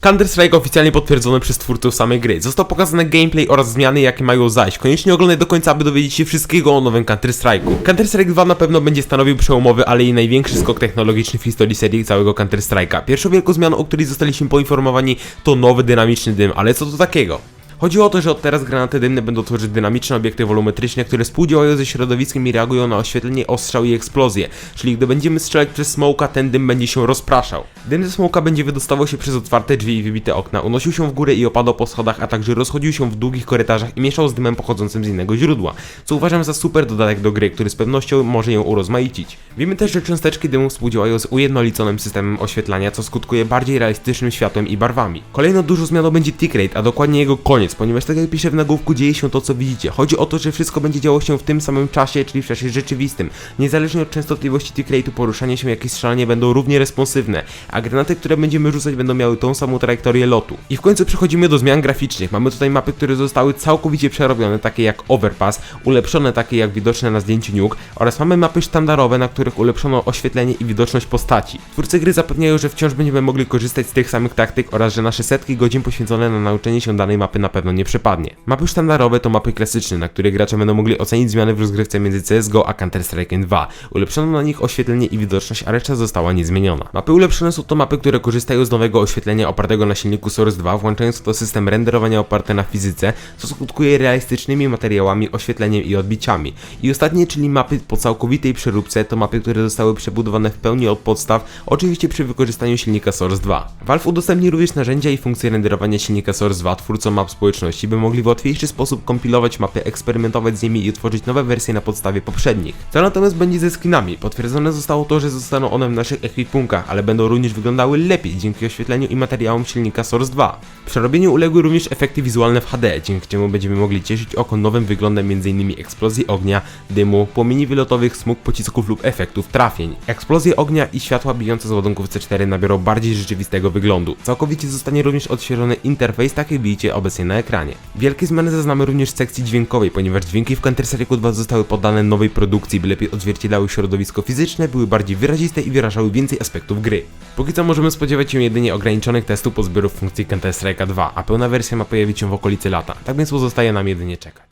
Counter-Strike oficjalnie potwierdzony przez twórców samej gry. Został pokazany gameplay oraz zmiany, jakie mają zajść. Koniecznie oglądaj do końca, aby dowiedzieć się wszystkiego o nowym Counter-Strike'u. Counter-Strike 2 na pewno będzie stanowił przełomowy, ale i największy skok technologiczny w historii serii całego Counter-Strike'a. Pierwszą wielką zmianą, o której zostaliśmy poinformowani, to nowy dynamiczny dym, ale co to takiego? Chodzi o to, że od teraz granaty dymne będą tworzyć dynamiczne obiekty wolumetryczne, które współdziałają ze środowiskiem i reagują na oświetlenie, ostrzał i eksplozję. Czyli gdy będziemy strzelać przez smoka, ten dym będzie się rozpraszał. Dym ze smoka będzie wydostawał się przez otwarte drzwi i wybite okna, unosił się w górę i opadał po schodach, a także rozchodził się w długich korytarzach i mieszał z dymem pochodzącym z innego źródła, co uważam za super dodatek do gry, który z pewnością może ją urozmaicić. Wiemy też, że cząsteczki dymu współdziałają z ujednoliconym systemem oświetlania, co skutkuje bardziej realistycznym światłem i barwami. Kolejną dużą zmianą będzie tick rate, a dokładnie jego koniec, ponieważ tak jak piszę w nagłówku, dzieje się to, co widzicie. Chodzi o to, że wszystko będzie działo się w tym samym czasie, czyli w czasie rzeczywistym. Niezależnie od częstotliwości tick rate'u, poruszanie się jak i strzelanie będą równie responsywne, a granaty, które będziemy rzucać, będą miały tą samą trajektorię lotu. I w końcu przechodzimy do zmian graficznych. Mamy tutaj mapy, które zostały całkowicie przerobione, takie jak Overpass, ulepszone takie jak widoczne na zdjęciu Nuke, oraz mamy mapy sztandarowe, na których ulepszono oświetlenie i widoczność postaci. Twórcy gry zapewniają, że wciąż będziemy mogli korzystać z tych samych taktyk oraz że nasze setki godzin poświęcone na nauczenie się danej mapy na pewno nie przepadnie. Mapy sztandarowe to mapy klasyczne, na których gracze będą mogli ocenić zmiany w rozgrywce między CSGO a Counter-Strike 2. Ulepszono na nich oświetlenie i widoczność, a reszta została niezmieniona. Mapy ulepszone są to mapy, które korzystają z nowego oświetlenia opartego na silniku Source 2, włączając w to system renderowania oparte na fizyce, co skutkuje realistycznymi materiałami, oświetleniem i odbiciami. I ostatnie, czyli mapy po całkowitej przeróbce, to mapy, które zostały przebudowane w pełni od podstaw, oczywiście przy wykorzystaniu silnika Source 2. Valve udostępni również narzędzia i funkcje renderowania silnika Source 2 twórcom map społeczności, by mogli w łatwiejszy sposób kompilować mapy, eksperymentować z nimi i utworzyć nowe wersje na podstawie poprzednich. Co natomiast będzie ze skinami? Potwierdzone zostało to, że zostaną one w naszych ekwipunkach, ale będą również wyglądały lepiej dzięki oświetleniu i materiałom silnika Source 2. Przerobieniu uległy również efekty wizualne w HD, dzięki czemu będziemy mogli cieszyć oko nowym wyglądem m.in. eksplozji ognia, dymu, płomieni wylotowych, smug pocisków lub efektów trafień. Eksplozje ognia i światła bijące z ładunków C4 nabiorą bardziej rzeczywistego wyglądu. Całkowicie zostanie również odświeżony interfejs, tak jak widzicie obecnie na ekranie. Wielkie zmiany zaznamy również w sekcji dźwiękowej, ponieważ dźwięki w Counter-Strike 2 zostały poddane nowej produkcji, by lepiej odzwierciedlały środowisko fizyczne, były bardziej wyraziste i wyrażały więcej aspektów gry. Póki co możemy spodziewać się jedynie ograniczonych testów pozbioru funkcji Counter-Strike 2, a pełna wersja ma pojawić się w okolicy lata, tak więc pozostaje nam jedynie czekać.